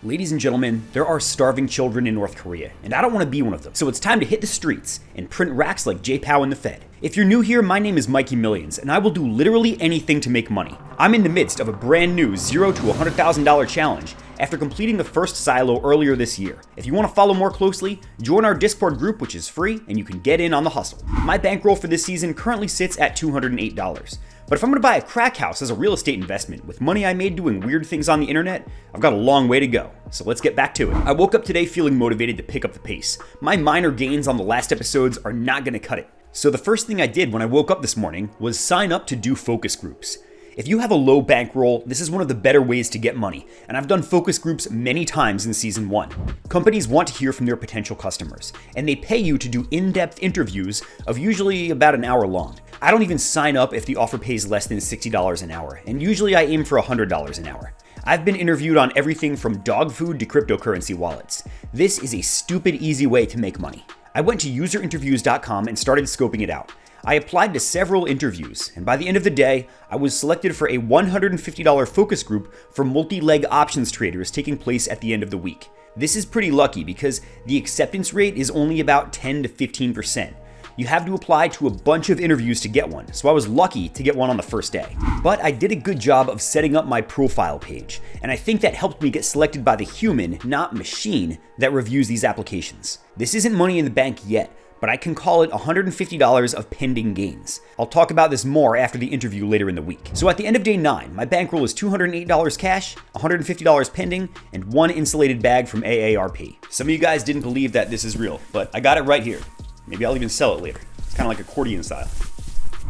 Ladies and gentlemen, there are starving children in North Korea, and I don't want to be one of them. So it's time to hit the streets and print racks like J-Pow and the Fed. If you're new here, my name is Mikey Millions, and I will do literally anything to make money. I'm in the midst of a brand new $0 to $100,000 challenge after completing the first silo earlier this year. If you want to follow more closely, join our Discord group, which is free, and you can get in on the hustle. My bankroll for this season currently sits at $208. But if I'm going to buy a crack house as a real estate investment with money I made doing weird things on the internet, I've got a long way to go. So let's get back to it. I woke up today feeling motivated to pick up the pace. My minor gains on the last episodes are not going to cut it. So the first thing I did when I woke up this morning was sign up to do focus groups. If you have a low bankroll, this is one of the better ways to get money, and I've done focus groups many times in Season 1. Companies want to hear from their potential customers, and they pay you to do in-depth interviews of usually about an hour long. I don't even sign up if the offer pays less than $60 an hour, and usually I aim for $100 an hour. I've been interviewed on everything from dog food to cryptocurrency wallets. This is a stupid easy way to make money. I went to userinterviews.com and started scoping it out. I applied to several interviews, and by the end of the day, I was selected for a $150 focus group for multi-leg options traders taking place at the end of the week. This is pretty lucky because the acceptance rate is only about 10 to 15%. You have to apply to a bunch of interviews to get one, so I was lucky to get one on the first day. But I did a good job of setting up my profile page, and I think that helped me get selected by the human, not machine, that reviews these applications. This isn't money in the bank yet, but I can call it $150 of pending gains. I'll talk about this more after the interview later in the week. So at the end of day 9, my bankroll is $208 cash, $150 pending, and one insulated bag from AARP. Some of you guys didn't believe that this is real, but I got it right here. Maybe I'll even sell it later. It's kind of like accordion style.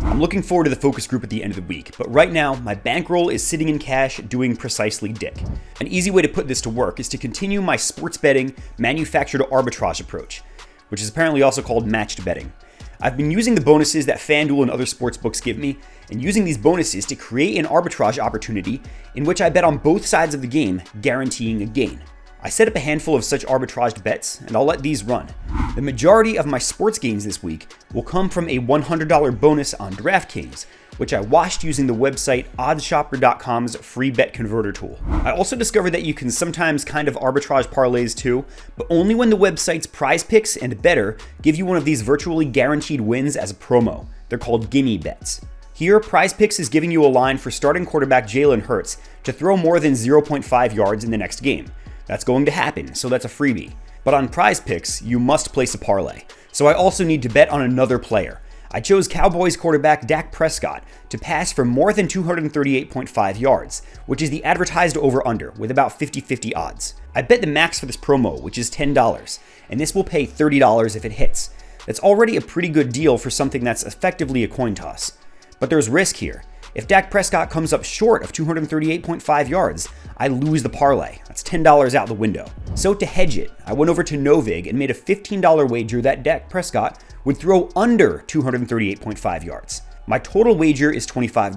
I'm looking forward to the focus group at the end of the week, but right now, my bankroll is sitting in cash doing precisely dick. An easy way to put this to work is to continue my sports betting manufactured arbitrage approach, which is apparently also called matched betting. I've been using the bonuses that FanDuel and other sportsbooks give me, and using these bonuses to create an arbitrage opportunity in which I bet on both sides of the game, guaranteeing a gain. I set up a handful of such arbitraged bets, and I'll let these run. The majority of my sports gains this week will come from a $100 bonus on DraftKings, which I washed using the website oddshopper.com's free bet converter tool. I also discovered that you can sometimes kind of arbitrage parlays too, but only when the website's prize picks and better give you one of these virtually guaranteed wins as a promo. They're called gimme bets. Here, Prize Picks is giving you a line for starting quarterback Jalen Hurts to throw more than 0.5 yards in the next game. That's going to happen, so that's a freebie. But on Prize Picks, you must place a parlay. So I also need to bet on another player. I chose Cowboys quarterback Dak Prescott to pass for more than 238.5 yards, which is the advertised over-under with about 50-50 odds. I bet the max for this promo, which is $10, and this will pay $30 if it hits. That's already a pretty good deal for something that's effectively a coin toss. But there's risk here. If Dak Prescott comes up short of 238.5 yards, I lose the parlay. That's $10 out the window. So to hedge it, I went over to Novig and made a $15 wager that Dak Prescott would throw under 238.5 yards. My total wager is $25,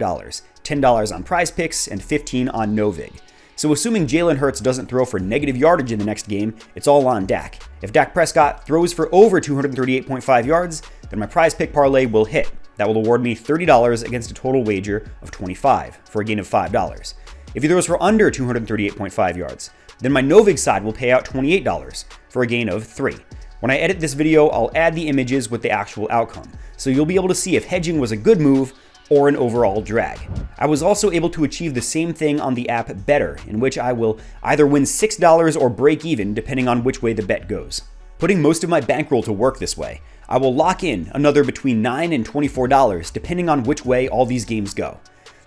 $10 on Prize Picks and $15 on Novig. So assuming Jalen Hurts doesn't throw for negative yardage in the next game, it's all on Dak. If Dak Prescott throws for over 238.5 yards, then my Prize Pick parlay will hit. That will award me $30 against a total wager of $25 for a gain of $5. If he throws for under 238.5 yards, then my Novig side will pay out $28 for a gain of $3. When I edit this video, I'll add the images with the actual outcome, so you'll be able to see if hedging was a good move or an overall drag. I was also able to achieve the same thing on the app Better, in which I will either win $6 or break even depending on which way the bet goes. Putting most of my bankroll to work this way, I will lock in another between $9 and $24 depending on which way all these games go.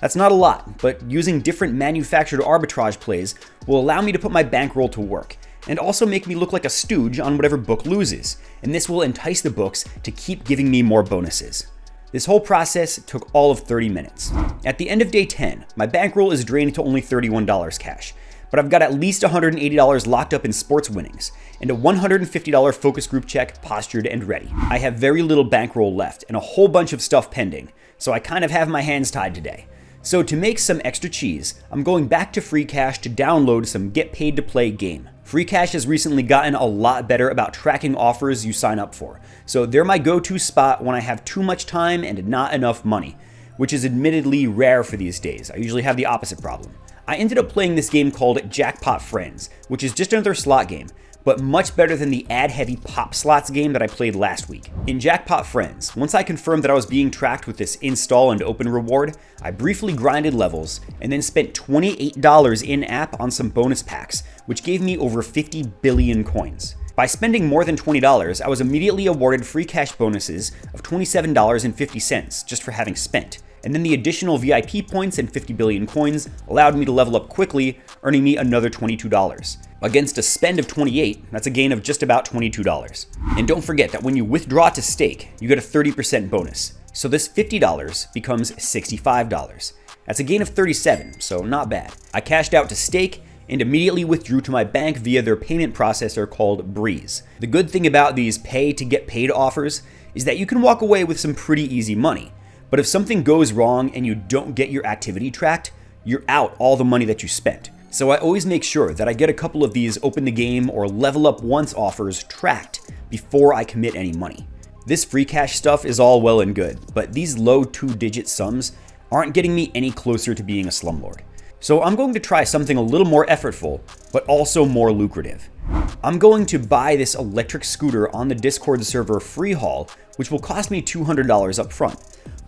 That's not a lot, but using different manufactured arbitrage plays will allow me to put my bankroll to work, and also make me look like a stooge on whatever book loses, and this will entice the books to keep giving me more bonuses. This whole process took all of 30 minutes. At the end of day 10, my bankroll is drained to only $31 cash, but I've got at least $180 locked up in sports winnings, and a $150 focus group check postured and ready. I have very little bankroll left and a whole bunch of stuff pending, so I kind of have my hands tied today. So to make some extra cheese, I'm going back to Free Cash to download some Get Paid to Play game. Free Cash has recently gotten a lot better about tracking offers you sign up for, so they're my go-to spot when I have too much time and not enough money, which is admittedly rare for these days. I usually have the opposite problem. I ended up playing this game called Jackpot Friends, which is just another slot game, but much better than the ad-heavy pop slots game that I played last week. In Jackpot Friends, once I confirmed that I was being tracked with this install and open reward, I briefly grinded levels and then spent $28 in-app on some bonus packs, which gave me over 50 billion coins. By spending more than $20, I was immediately awarded free cash bonuses of $27.50 just for having spent. And then the additional VIP points and 50 billion coins allowed me to level up quickly, earning me another $22. Against a spend of 28, that's a gain of just about $22. And don't forget that when you withdraw to stake, you get a 30% bonus. So this $50 becomes $65. That's a gain of 37, so not bad. I cashed out to stake and immediately withdrew to my bank via their payment processor called Breeze. The good thing about these pay to get paid offers is that you can walk away with some pretty easy money. But if something goes wrong and you don't get your activity tracked, you're out all the money that you spent. So I always make sure that I get a couple of these open the game or level up once offers tracked before I commit any money. This free cash stuff is all well and good, but these low 2-digit sums aren't getting me any closer to being a slumlord. So I'm going to try something a little more effortful, but also more lucrative. I'm going to buy this electric scooter on the Discord server Freehaul, which will cost me $200 up front.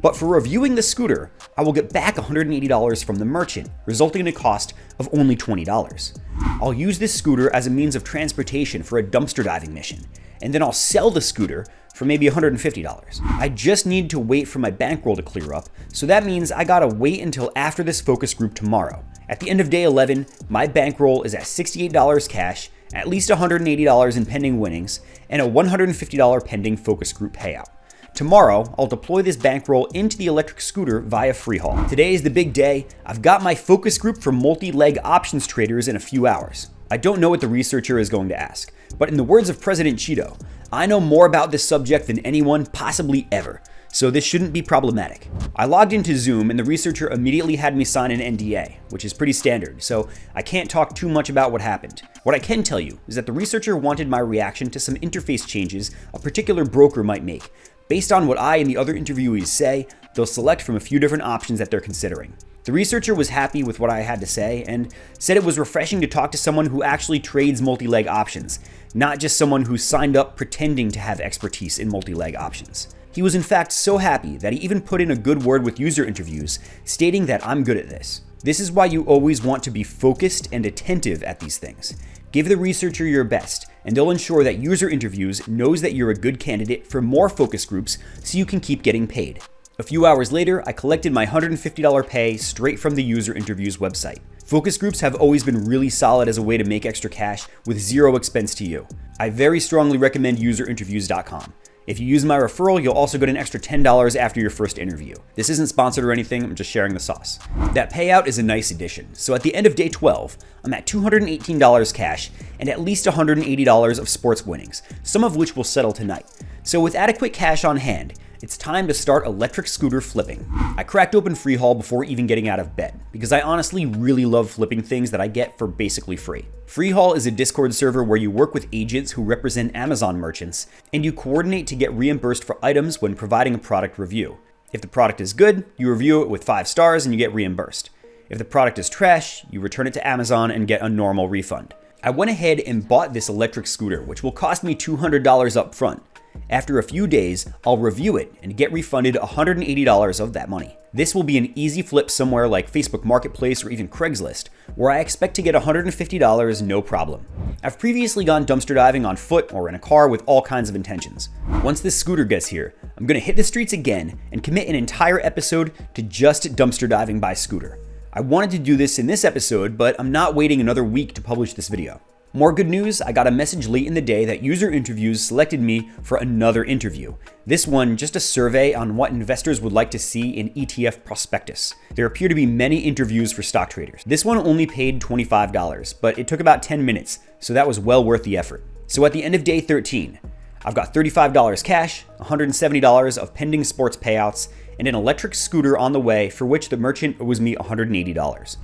But for reviewing the scooter, I will get back $180 from the merchant, resulting in a cost of only $20. I'll use this scooter as a means of transportation for a dumpster diving mission, and then I'll sell the scooter for maybe $150. I just need to wait for my bankroll to clear up, so that means I gotta wait until after this focus group tomorrow. At the end of day 11, my bankroll is at $68 cash, at least $180 in pending winnings, and a $150 pending focus group payout. Tomorrow, I'll deploy this bankroll into the electric scooter via Freehaul. Today is the big day. I've got my focus group for multi-leg options traders in a few hours. I don't know what the researcher is going to ask, but in the words of President Cheeto, I know more about this subject than anyone possibly ever, so this shouldn't be problematic. I logged into Zoom and the researcher immediately had me sign an NDA, which is pretty standard, so I can't talk too much about what happened. What I can tell you is that the researcher wanted my reaction to some interface changes a particular broker might make. Based on what I and the other interviewees say, they'll select from a few different options that they're considering. The researcher was happy with what I had to say and said it was refreshing to talk to someone who actually trades multi-leg options, not just someone who signed up pretending to have expertise in multi-leg options. He was in fact so happy that he even put in a good word with user interviews, stating that I'm good at this. This is why you always want to be focused and attentive at these things. Give the researcher your best, and they'll ensure that user interviews knows that you're a good candidate for more focus groups so you can keep getting paid. A few hours later, I collected my $150 pay straight from the user interviews website. Focus groups have always been really solid as a way to make extra cash with zero expense to you. I very strongly recommend userinterviews.com. If you use my referral, you'll also get an extra $10 after your first interview. This isn't sponsored or anything, I'm just sharing the sauce. That payout is a nice addition. So at the end of day 12, I'm at $218 cash and at least $180 of sports winnings, some of which will settle tonight. So with adequate cash on hand, it's time to start electric scooter flipping. I cracked open Freehaul before even getting out of bed, because I honestly really love flipping things that I get for basically free. Freehaul is a Discord server where you work with agents who represent Amazon merchants, and you coordinate to get reimbursed for items when providing a product review. If the product is good, you review it with 5 stars and you get reimbursed. If the product is trash, you return it to Amazon and get a normal refund. I went ahead and bought this electric scooter, which will cost me $200 up front. After a few days, I'll review it and get refunded $180 of that money. This will be an easy flip somewhere like Facebook Marketplace or even Craigslist, where I expect to get $150 no problem. I've previously gone dumpster diving on foot or in a car with all kinds of intentions. Once this scooter gets here, I'm gonna hit the streets again and commit an entire episode to just dumpster diving by scooter. I wanted to do this in this episode, but I'm not waiting another week to publish this video. More good news, I got a message late in the day that user interviews selected me for another interview. This one, just a survey on what investors would like to see in ETF prospectus. There appear to be many interviews for stock traders. This one only paid $25, but it took about 10 minutes, so that was well worth the effort. So at the end of day 13, I've got $35 cash, $170 of pending sports payouts, and an electric scooter on the way for which the merchant owes me $180.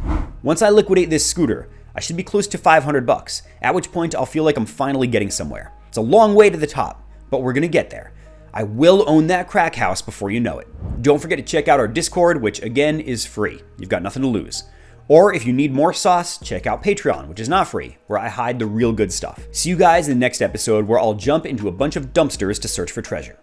Once I liquidate this scooter, I should be close to $500, at which point I'll feel like I'm finally getting somewhere. It's a long way to the top, but we're gonna get there. I will own that crack house before you know it. Don't forget to check out our Discord, which again is free. You've got nothing to lose. Or if you need more sauce, check out Patreon, which is not free, where I hide the real good stuff. See you guys in the next episode where I'll jump into a bunch of dumpsters to search for treasure.